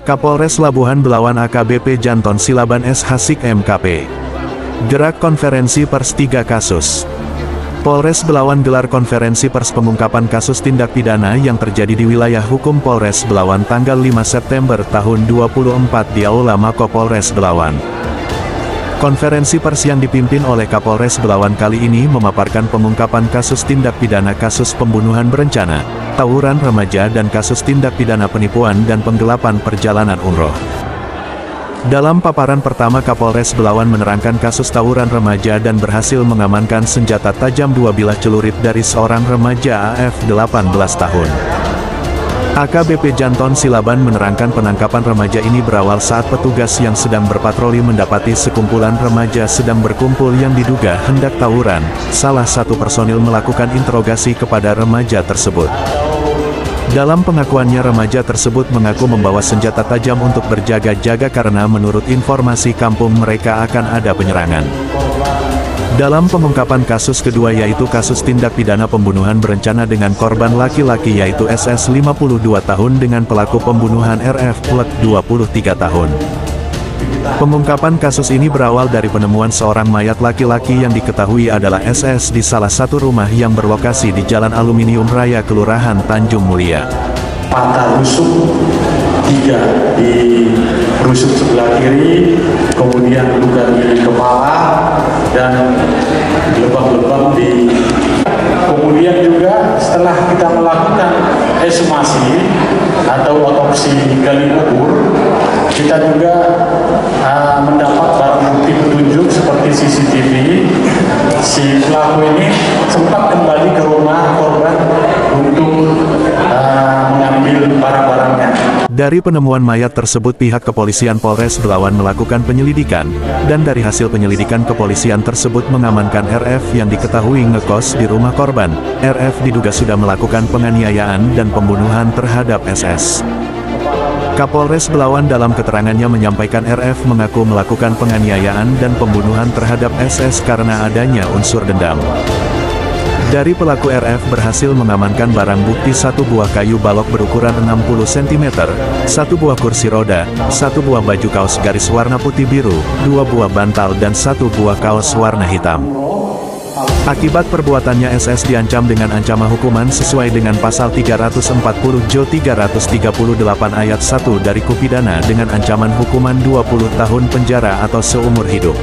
Kapolres Labuhan Belawan AKBP Janton Silaban S. Hasik MKP. Gerak konferensi pers 3 kasus. Polres Belawan gelar konferensi pers pengungkapan kasus tindak pidana yang terjadi di wilayah hukum Polres Belawan tanggal 5 September tahun 2024 di Aula Mako Polres Belawan. Konferensi pers yang dipimpin oleh Kapolres Belawan kali ini memaparkan pengungkapan kasus tindak pidana kasus pembunuhan berencana, tawuran remaja dan kasus tindak pidana penipuan dan penggelapan perjalanan umroh. Dalam paparan pertama Kapolres Belawan menerangkan kasus tawuran remaja dan berhasil mengamankan senjata tajam 2 bilah celurit dari seorang remaja AF 18 tahun. AKBP Janton Silaban menerangkan penangkapan remaja ini berawal saat petugas yang sedang berpatroli mendapati sekumpulan remaja sedang berkumpul yang diduga hendak tawuran. Salah satu personil melakukan interogasi kepada remaja tersebut. Dalam pengakuannya remaja tersebut mengaku membawa senjata tajam untuk berjaga-jaga karena menurut informasi kampung mereka akan ada penyerangan. Dalam pengungkapan kasus kedua yaitu kasus tindak pidana pembunuhan berencana dengan korban laki-laki yaitu SS 52 tahun dengan pelaku pembunuhan RF 23 tahun. Pengungkapan kasus ini berawal dari penemuan seorang mayat laki-laki yang diketahui adalah SS di salah satu rumah yang berlokasi di Jalan Aluminium Raya Kelurahan Tanjung Mulia. Patah rusuk 3 di rusuk sebelah kiri, kemudian luka di kepala dan lebam-lebam di. Kemudian juga setelah kita melakukan ekshumasi atau otopsi gali kubur, kita juga mendapat barang bukti petunjuk seperti CCTV. Si pelaku ini sempat kembali ke rumah korban untuk mengambil barang-barangnya. Dari penemuan mayat tersebut pihak kepolisian Polres Belawan melakukan penyelidikan, dan dari hasil penyelidikan kepolisian tersebut mengamankan RF yang diketahui ngekos di rumah korban. RF diduga sudah melakukan penganiayaan dan pembunuhan terhadap SS. Kapolres Belawan dalam keterangannya menyampaikan RF mengaku melakukan penganiayaan dan pembunuhan terhadap SS karena adanya unsur dendam. Dari pelaku RF berhasil mengamankan barang bukti 1 buah kayu balok berukuran 60 cm, 1 buah kursi roda, 1 buah baju kaos garis warna putih biru, 2 buah bantal dan 1 buah kaos warna hitam. Akibat perbuatannya SS diancam dengan ancaman hukuman sesuai dengan pasal 340 Jo 338 ayat 1 dari Kupidana dengan ancaman hukuman 20 tahun penjara atau seumur hidup.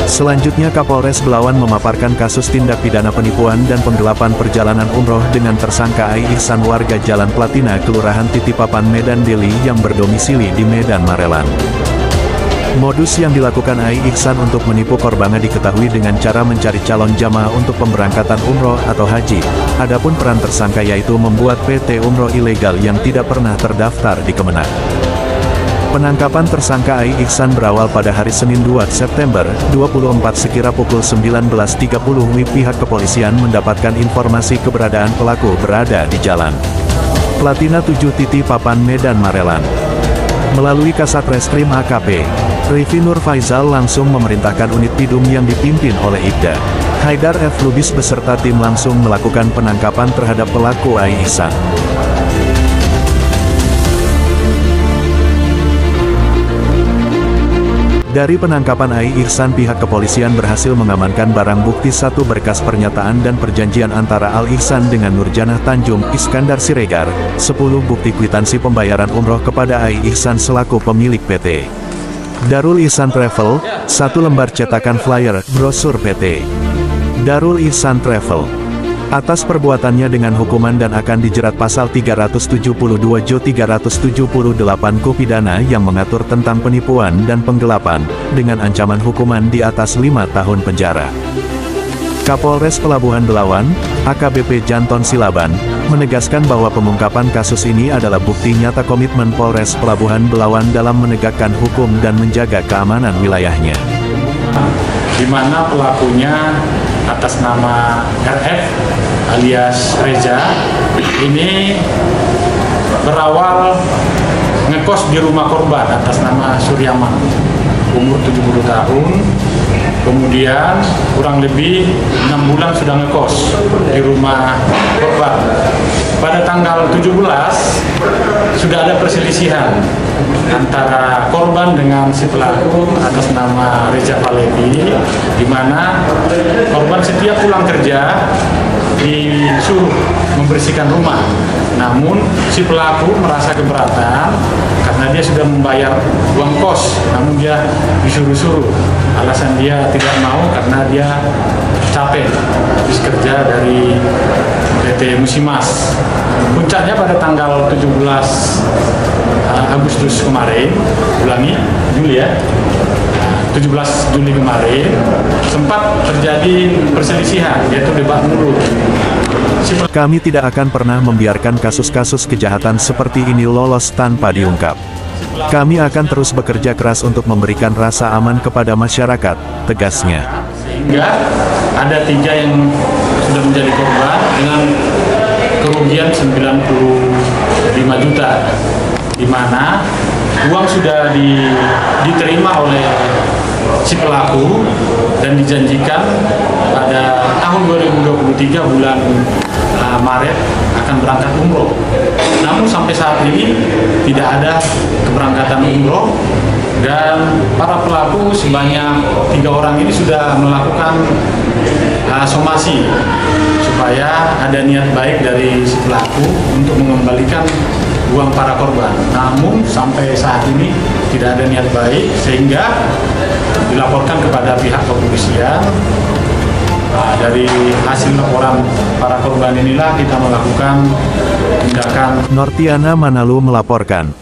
Selanjutnya Kapolres Belawan memaparkan kasus tindak pidana penipuan dan penggelapan perjalanan umroh dengan tersangka Ai Ihsan warga Jalan Platina Kelurahan Titipapan Medan Deli yang berdomisili di Medan Marelan. Modus yang dilakukan Ai Ihsan untuk menipu korbannya diketahui dengan cara mencari calon jamaah untuk pemberangkatan umroh atau haji. Adapun peran tersangka yaitu membuat PT umroh ilegal yang tidak pernah terdaftar di Kemenak. Penangkapan tersangka Ai Ihsan berawal pada hari Senin 2 September 2024 sekira pukul 19.30 WIB. Pihak kepolisian mendapatkan informasi keberadaan pelaku berada di Jalan Platina 7 Titipapan Medan Marelan. Melalui Kasat Reskrim AKP, Rifi Nur Faizal langsung memerintahkan unit Pidum yang dipimpin oleh Ibda Haidar F. Lubis beserta tim langsung melakukan penangkapan terhadap pelaku Ai Ihsan. Dari penangkapan Ai Ihsan pihak kepolisian berhasil mengamankan barang bukti 1 berkas pernyataan dan perjanjian antara Al Ihsan dengan Nurjanah Tanjung Iskandar Siregar, 10 bukti kwitansi pembayaran umroh kepada Ai Ihsan selaku pemilik PT Darul Ihsan Travel, 1 lembar cetakan flyer brosur PT Darul Ihsan Travel. Atas perbuatannya dengan hukuman dan akan dijerat pasal 372 Jo 378 Kupidana yang mengatur tentang penipuan dan penggelapan, dengan ancaman hukuman di atas 5 tahun penjara. Kapolres Pelabuhan Belawan, AKBP Janton Silaban, menegaskan bahwa pengungkapan kasus ini adalah bukti nyata komitmen Polres Pelabuhan Belawan dalam menegakkan hukum dan menjaga keamanan wilayahnya. Di mana pelakunya atas nama RF alias Reza ini berawal ngekos di rumah korban atas nama Suryaman, umur 70 tahun. Kemudian kurang lebih 6 bulan sudah ngekos di rumah korban. pada tanggal 17 sudah ada perselisihan antara korban dengan si pelaku atas nama Reza Palevi, di mana korban setiap pulang kerja disuruh membersihkan rumah. Namun si pelaku merasa keberatan karena dia sudah membayar uang kos, namun dia disuruh-suruh. Alasan dia tidak mau karena dia capek habis kerja dari PT Musimas. Puncaknya pada tanggal 17 Agustus kemarin, Juli ya, 17 Juli kemarin sempat terjadi perselisihan, yaitu debat mulut. Kami tidak akan pernah membiarkan kasus-kasus kejahatan seperti ini lolos tanpa diungkap. Kami akan terus bekerja keras untuk memberikan rasa aman kepada masyarakat, tegasnya. Sehingga ada 3 yang sudah menjadi korban dengan kerugian 95 juta, di mana uang sudah diterima oleh si pelaku dan dijanjikan pada tahun 2023 bulan Maret akan berangkat umroh. Namun sampai saat ini tidak ada keberangkatan umroh, dan para pelaku sebanyak 3 orang ini sudah melakukan somasi supaya ada niat baik dari si pelaku untuk mengembalikan uang para korban. Namun sampai saat ini tidak ada niat baik, sehingga dilaporkan kepada pihak kepolisian. Dari hasil laporan para korban inilah kita melakukan tindakan. Nortiana Manalu melaporkan.